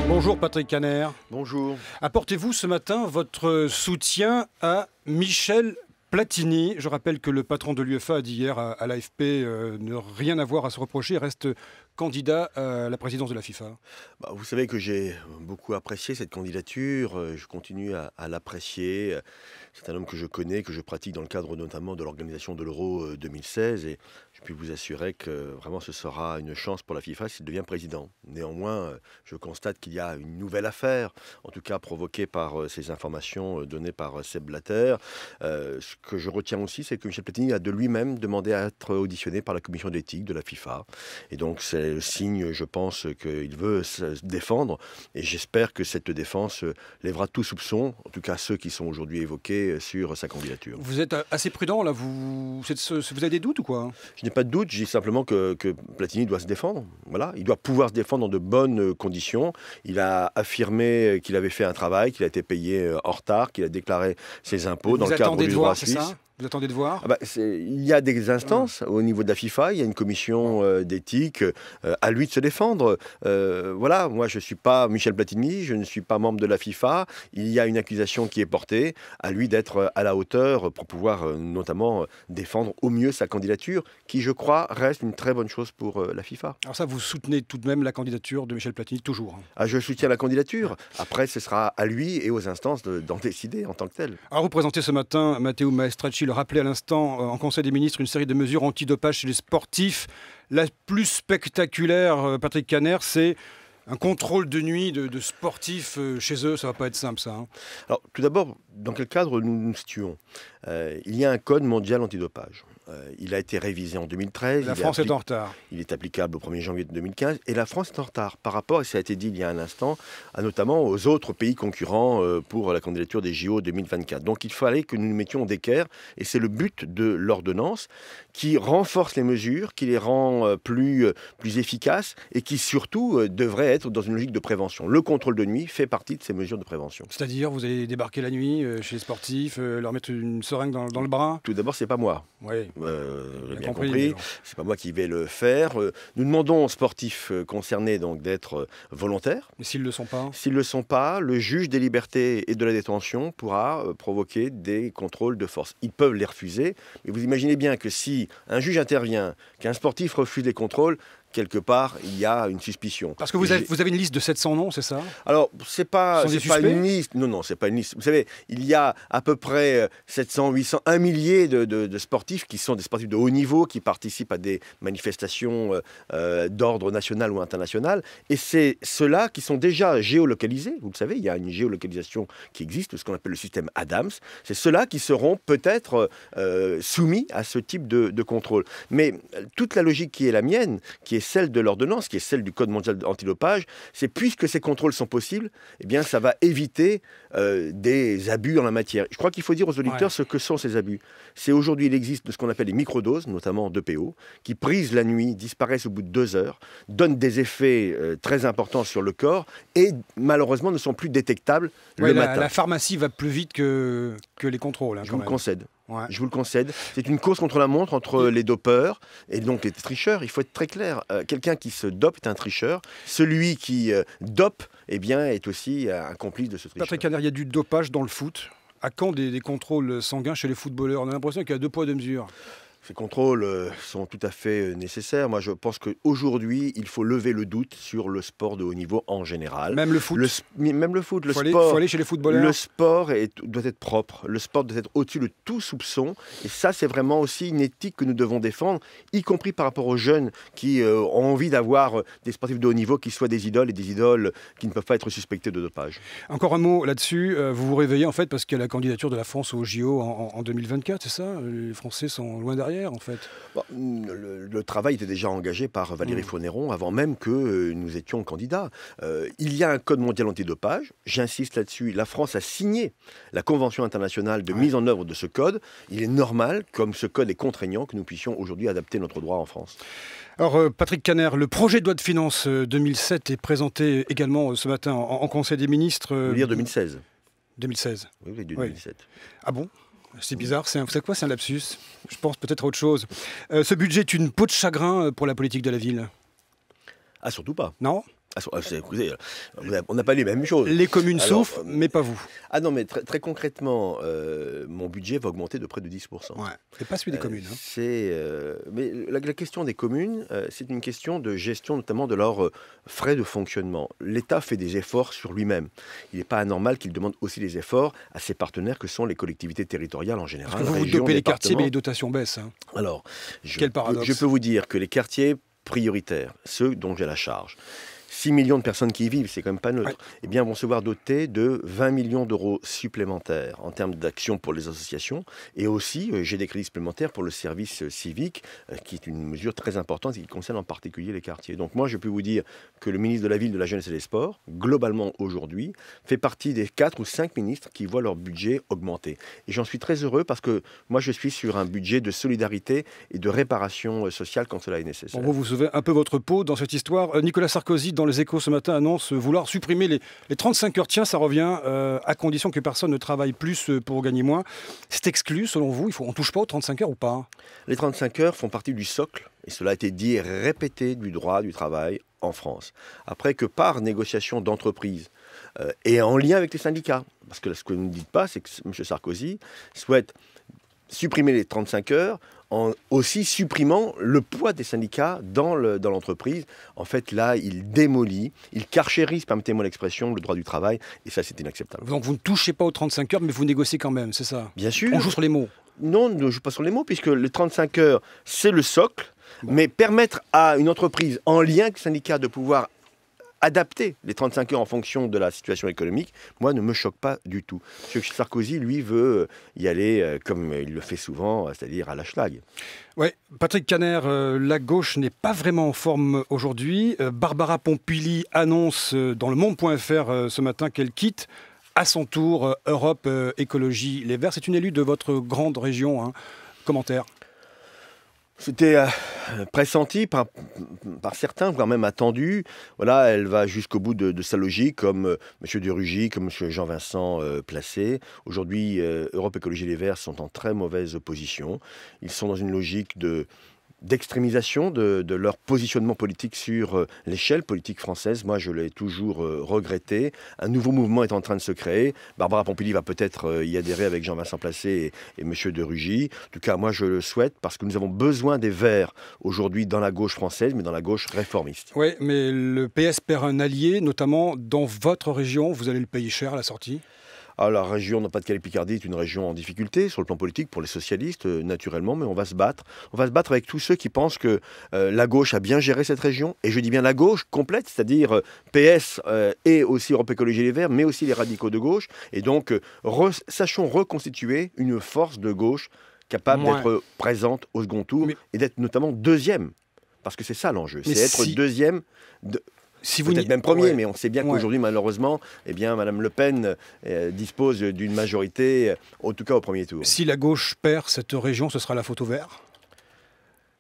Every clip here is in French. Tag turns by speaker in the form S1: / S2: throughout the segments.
S1: Bonjour Patrick Caner.
S2: Bonjour.
S1: Apportez-vous ce matin votre soutien à Michel Platini. Je rappelle que le patron de l'UEFA a dit hier à l'AFP ne rien avoir à se reprocher, reste candidat à la présidence de la FIFA.
S2: Vous savez que j'ai beaucoup apprécié cette candidature, je continue à l'apprécier. C'est un homme que je connais, que je pratique dans le cadre notamment de l'organisation de l'Euro 2016 et je puis vous assurer que vraiment ce sera une chance pour la FIFA s'il devient président. Néanmoins, je constate qu'il y a une nouvelle affaire, en tout cas provoquée par ces informations données par Sepp Blatter. Ce que je retiens aussi, c'est que Michel Platini a de lui-même demandé à être auditionné par la commission d'éthique de la FIFA. Et donc c'est le signe, je pense, qu'il veut se défendre et j'espère que cette défense lèvera tout soupçon, en tout cas ceux qui sont aujourd'hui évoqués sur sa candidature.
S1: Vous êtes assez prudent là, vous avez des doutes ou quoi?
S2: Je n'ai pas de doute, je dis simplement que Platini doit se défendre. Voilà, il doit pouvoir se défendre dans de bonnes conditions. Il a affirmé qu'il avait fait un travail, qu'il a été payé en retard, qu'il a déclaré ses impôts dans le cadre du droit suisse.
S1: Vous attendez de voir?
S2: Il y a des instances au niveau de la FIFA, il y a une commission d'éthique, à lui de se défendre. Voilà, moi je ne suis pas Michel Platini, je ne suis pas membre de la FIFA, il y a une accusation qui est portée, à lui d'être à la hauteur pour pouvoir notamment défendre au mieux sa candidature, qui je crois reste une très bonne chose pour la FIFA.
S1: Alors ça, vous soutenez tout de même la candidature de Michel Platini, toujours?
S2: Je soutiens la candidature, après ce sera à lui et aux instances d'en décider en tant que tel.
S1: Alors vous présentez ce matin, Matteo Maestracci le rappelait à l'instant en Conseil des ministres, une série de mesures antidopage chez les sportifs. La plus spectaculaire, Patrick Caner, c'est un contrôle de nuit de sportifs chez eux. Ça ne va pas être simple, ça.
S2: Alors, tout d'abord, dans quel cadre nous nous situons? Il y a un code mondial antidopage. Il a été révisé en 2013.
S1: La France est en retard.
S2: Il est applicable au 1er janvier 2015. Et la France est en retard par rapport, et ça a été dit il y a un instant, notamment aux autres pays concurrents pour la candidature des JO 2024. Donc il fallait que nous nous mettions d'équerre. Et c'est le but de l'ordonnance qui renforce les mesures, qui les rend plus efficaces et qui surtout devrait être dans une logique de prévention. Le contrôle de nuit fait partie de ces mesures de prévention.
S1: C'est-à-dire, vous allez débarquer la nuit chez les sportifs, leur mettre une seringue dans le bras?
S2: Tout d'abord, c'est pas moi.
S1: Oui.
S2: Vous l'avez bien compris, c'est pas moi qui vais le faire. Nous demandons aux sportifs concernés donc d'être volontaires.
S1: Mais s'ils ne le sont pas?
S2: S'ils ne le sont pas, le juge des libertés et de la détention pourra provoquer des contrôles de force. Ils peuvent les refuser, mais vous imaginez bien que si un juge intervient, qu'un sportif refuse les contrôles, quelque part, il y a une suspicion.
S1: Parce que vous avez une liste de 700 noms, c'est ça?
S2: Alors, c'est pas une liste. Non, c'est pas une liste. Vous savez, il y a à peu près 700, 800, 1 millier de sportifs qui sont des sportifs de haut niveau, qui participent à des manifestations d'ordre national ou international. Et c'est ceux-là qui sont déjà géolocalisés. Vous le savez, il y a une géolocalisation qui existe, ce qu'on appelle le système Adams. C'est ceux-là qui seront peut-être soumis à ce type de contrôle. Mais toute la logique qui est la mienne, qui est celle de l'ordonnance, qui est celle du Code mondial antidopage, c'est puisque ces contrôles sont possibles, eh bien ça va éviter des abus en la matière. Je crois qu'il faut dire aux auditeurs ce que sont ces abus. C'est aujourd'hui, il existe ce qu'on appelle les microdoses, notamment d'EPO, qui prisent la nuit, disparaissent au bout de 2 heures, donnent des effets très importants sur le corps et malheureusement ne sont plus détectables le matin.
S1: La pharmacie va plus vite que les contrôles.
S2: Je vous le concède. Ouais. Je vous le concède. C'est une course contre la montre entre les dopeurs et donc les tricheurs. Il faut être très clair. Quelqu'un qui se dope est un tricheur. Celui qui dope est aussi un complice de ce tricheur.
S1: Patrick Caner, il y a du dopage dans le foot. À quand des contrôles sanguins chez les footballeurs? On a l'impression qu'il y a 2 poids 2 mesures.
S2: Ces contrôles sont tout à fait nécessaires. Moi, je pense qu'aujourd'hui, il faut lever le doute sur le sport de haut niveau en général.
S1: Même le foot?
S2: Même le foot.
S1: Il faut aller chez les footballeurs.
S2: Le sport doit être propre. Le sport doit être au-dessus de tout soupçon. Et ça, c'est vraiment aussi une éthique que nous devons défendre, y compris par rapport aux jeunes qui ont envie d'avoir des sportifs de haut niveau qui soient des idoles et des idoles qui ne peuvent pas être suspectés de dopage.
S1: Encore un mot là-dessus. Vous vous réveillez en fait parce qu'il y a la candidature de la France aux JO en 2024, c'est ça? Les Français sont loin derrière. En fait.
S2: Le travail était déjà engagé par Valérie Faunéron avant même que nous étions candidats. Il y a un code mondial antidopage. J'insiste là-dessus. La France a signé la Convention internationale de mise en œuvre de ce code. Il est normal, comme ce code est contraignant, que nous puissions aujourd'hui adapter notre droit en France.
S1: Alors, Patrick Caner, le projet de loi de finances 2007 est présenté également ce matin en Conseil des ministres.
S2: Vous voulez dire 2016
S1: 2016.
S2: Oui, 2017.
S1: Ah bon? C'est bizarre, vous savez quoi, c'est un lapsus. Je pense peut-être à autre chose. Ce budget est une peau de chagrin pour la politique de la ville.
S2: Ah, surtout pas.
S1: Non?
S2: Écoutez, on n'a pas les mêmes choses.
S1: Les communes souffrent, mais pas vous.
S2: Ah non, mais très concrètement, mon budget va augmenter de près de 10%.
S1: Ouais, et pas celui des communes.
S2: Mais la question des communes, c'est une question de gestion notamment de leurs frais de fonctionnement. L'État fait des efforts sur lui-même. Il n'est pas anormal qu'il demande aussi des efforts à ses partenaires que sont les collectivités territoriales en général.
S1: Parce que vous dopez les quartiers, mais les dotations baissent. Hein.
S2: Alors,
S1: quel paradoxe.
S2: Je peux vous dire que les quartiers prioritaires, ceux dont j'ai la charge, 6 millions de personnes qui y vivent, c'est quand même pas neutre, eh bien, vont se voir dotés de 20 millions d'euros supplémentaires en termes d'action pour les associations. Et aussi, j'ai des crédits supplémentaires pour le service civique, qui est une mesure très importante et qui concerne en particulier les quartiers. Donc moi, je peux vous dire que le ministre de la Ville, de la Jeunesse et des Sports, globalement aujourd'hui, fait partie des 4 ou 5 ministres qui voient leur budget augmenter. Et j'en suis très heureux parce que moi, je suis sur un budget de solidarité et de réparation sociale quand cela est nécessaire.
S1: Bon, vous sauvez un peu votre peau dans cette histoire. Nicolas Sarkozy, dans Les Échos ce matin, annonce vouloir supprimer les 35 heures. Tiens, ça revient à condition que personne ne travaille plus pour gagner moins. C'est exclu, selon vous? On ne touche pas aux 35 heures ou pas?
S2: Les 35 heures font partie du socle, et cela a été dit et répété, du droit du travail en France. Après que par négociation d'entreprise et en lien avec les syndicats, parce que ce que vous ne dites pas, c'est que M. Sarkozy souhaite supprimer les 35 heures en aussi supprimant le poids des syndicats dans l'entreprise. En fait, là, il démolit, il carchérise, permettez-moi l'expression, le droit du travail, et ça, c'est inacceptable.
S1: Donc vous ne touchez pas aux 35 heures, mais vous négociez quand même, c'est ça?
S2: Bien sûr.
S1: On joue sur les mots.
S2: Non, on ne joue pas sur les mots, puisque les 35 heures, c'est le socle, mais permettre à une entreprise, en lien avec le syndicat, de pouvoir adapter les 35 heures en fonction de la situation économique, moi, ne me choque pas du tout. M. Sarkozy, lui, veut y aller comme il le fait souvent, c'est-à-dire à la schlag.
S1: Oui, Patrick Kanner, la gauche n'est pas vraiment en forme aujourd'hui. Barbara Pompili annonce dans le Monde.fr ce matin qu'elle quitte à son tour Europe Écologie Les Verts. C'est une élue de votre grande région. Hein. Commentaire.
S2: C'était pressenti par certains, voire même attendu. Voilà, elle va jusqu'au bout de sa logique, comme M. de Rugy, comme M. Jean-Vincent Placé. Aujourd'hui, Europe Écologie Les Verts sont en très mauvaise position. Ils sont dans une logique d'extrémisation de leur positionnement politique sur l'échelle politique française. Moi, je l'ai toujours regretté. Un nouveau mouvement est en train de se créer. Barbara Pompili va peut-être y adhérer avec Jean-Vincent Placé et M. de Rugy. En tout cas, moi, je le souhaite parce que nous avons besoin des Verts aujourd'hui dans la gauche française, mais dans la gauche réformiste.
S1: Oui, mais le PS perd un allié, notamment dans votre région. Vous allez le payer cher à la sortie.
S2: Alors, la région Nord-Pas-de-Calais-Picardie est une région en difficulté sur le plan politique pour les socialistes, naturellement, mais on va se battre. On va se battre avec tous ceux qui pensent que la gauche a bien géré cette région, et je dis bien la gauche complète, c'est-à-dire PS et aussi Europe Écologie Les Verts, mais aussi les radicaux de gauche. Et donc, sachons reconstituer une force de gauche capable d'être présente au second tour et d'être notamment deuxième. Parce que c'est ça l'enjeu, c'est être deuxième... Peut-être même premier, mais on sait bien qu'aujourd'hui, malheureusement, eh bien, Mme Le Pen dispose d'une majorité, en tout cas au premier tour.
S1: Si la gauche perd cette région, ce sera la faute au vert?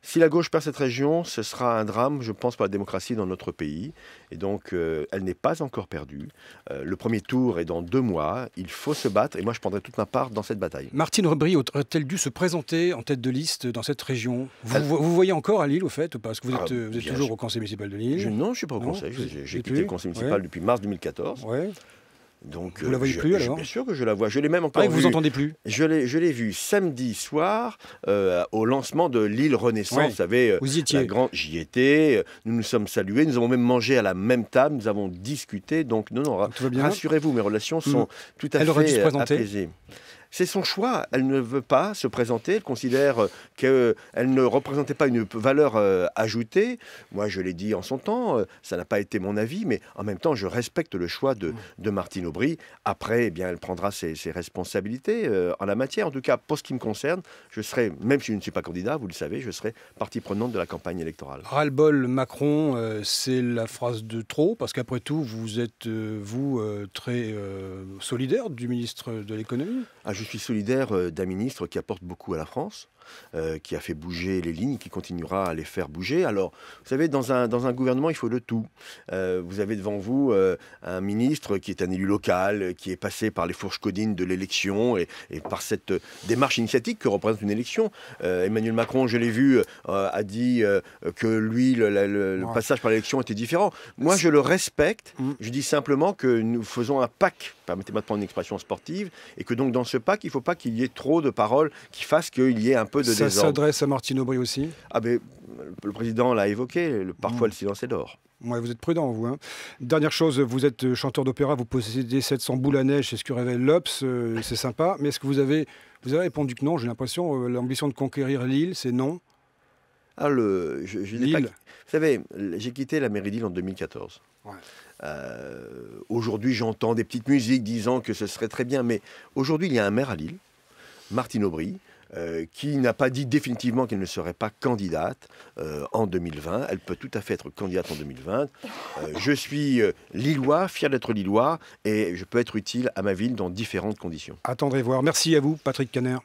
S2: Si la gauche perd cette région, ce sera un drame, je pense, pour la démocratie dans notre pays. Et donc, elle n'est pas encore perdue. Le premier tour est dans 2 mois. Il faut se battre. Et moi, je prendrai toute ma part dans cette bataille.
S1: Martine Aubry aurait-elle dû se présenter en tête de liste dans cette région? Vous voyez encore à Lille, au fait, ou pas? Parce que vous êtes toujours au conseil municipal de Lille.
S2: Non, je ne suis pas au conseil. J'ai quitté le conseil municipal depuis mars 2014.
S1: Ouais.
S2: Donc,
S1: vous la voyez plus alors?
S2: Bien sûr que je la vois. Je l'ai même encore
S1: vue. Vous entendez plus?
S2: Je l'ai vue samedi soir au lancement de Lille Renaissance. Vous savez,
S1: vous y étiez?
S2: J'y étais. Nous nous sommes salués. Nous avons même mangé à la même table. Nous avons discuté. Donc non, rassurez-vous, mes relations sont tout à fait apaisées. C'est son choix. Elle ne veut pas se présenter. Elle considère qu'elle ne représentait pas une valeur ajoutée. Moi, je l'ai dit en son temps. Ça n'a pas été mon avis. Mais en même temps, je respecte le choix de Martine Aubry. Après, eh bien, elle prendra ses responsabilités en la matière. En tout cas, pour ce qui me concerne, je serai, même si je ne suis pas candidat, vous le savez, je serai partie prenante de la campagne électorale.
S1: Ras-le-bol Macron, c'est la phrase de trop. Parce qu'après tout, vous êtes, très solidaire du ministre de l'économie.
S2: Je suis solidaire d'un ministre qui apporte beaucoup à la France. qui a fait bouger les lignes, qui continuera à les faire bouger. Alors, vous savez, dans un gouvernement, il faut de tout. Vous avez devant vous un ministre qui est un élu local, qui est passé par les fourches codines de l'élection et par cette démarche initiatique que représente une élection. Emmanuel Macron, je l'ai vu, a dit que lui, le passage par l'élection était différent. Moi, je le respecte. Je dis simplement que nous faisons un pack, permettez-moi de prendre une expression sportive, et que donc dans ce pack, il ne faut pas qu'il y ait trop de paroles qui fassent qu'il y ait un peu de désordre.
S1: Ça s'adresse à Martine Aubry aussi?
S2: Ah ben, le président l'a évoqué, parfois le silence est d'or.
S1: Ouais, vous êtes prudent, vous. Hein. Dernière chose, vous êtes chanteur d'opéra, vous possédez 700 boules à neige, c'est ce que révèle l'Obs, c'est sympa. Mais est-ce que vous avez répondu que non? J'ai l'impression, l'ambition de conquérir Lille, c'est non.
S2: Ah, Lille. Vous savez, j'ai quitté la mairie d'Lille en 2014. Ouais. Aujourd'hui, j'entends des petites musiques disant que ce serait très bien, mais aujourd'hui, il y a un maire à Lille, Martine Aubry, qui n'a pas dit définitivement qu'elle ne serait pas candidate en 2020. Elle peut tout à fait être candidate en 2020. Je suis lillois, fier d'être lillois, et je peux être utile à ma ville dans différentes conditions.
S1: Attendrez voir. Merci à vous, Patrick Caner.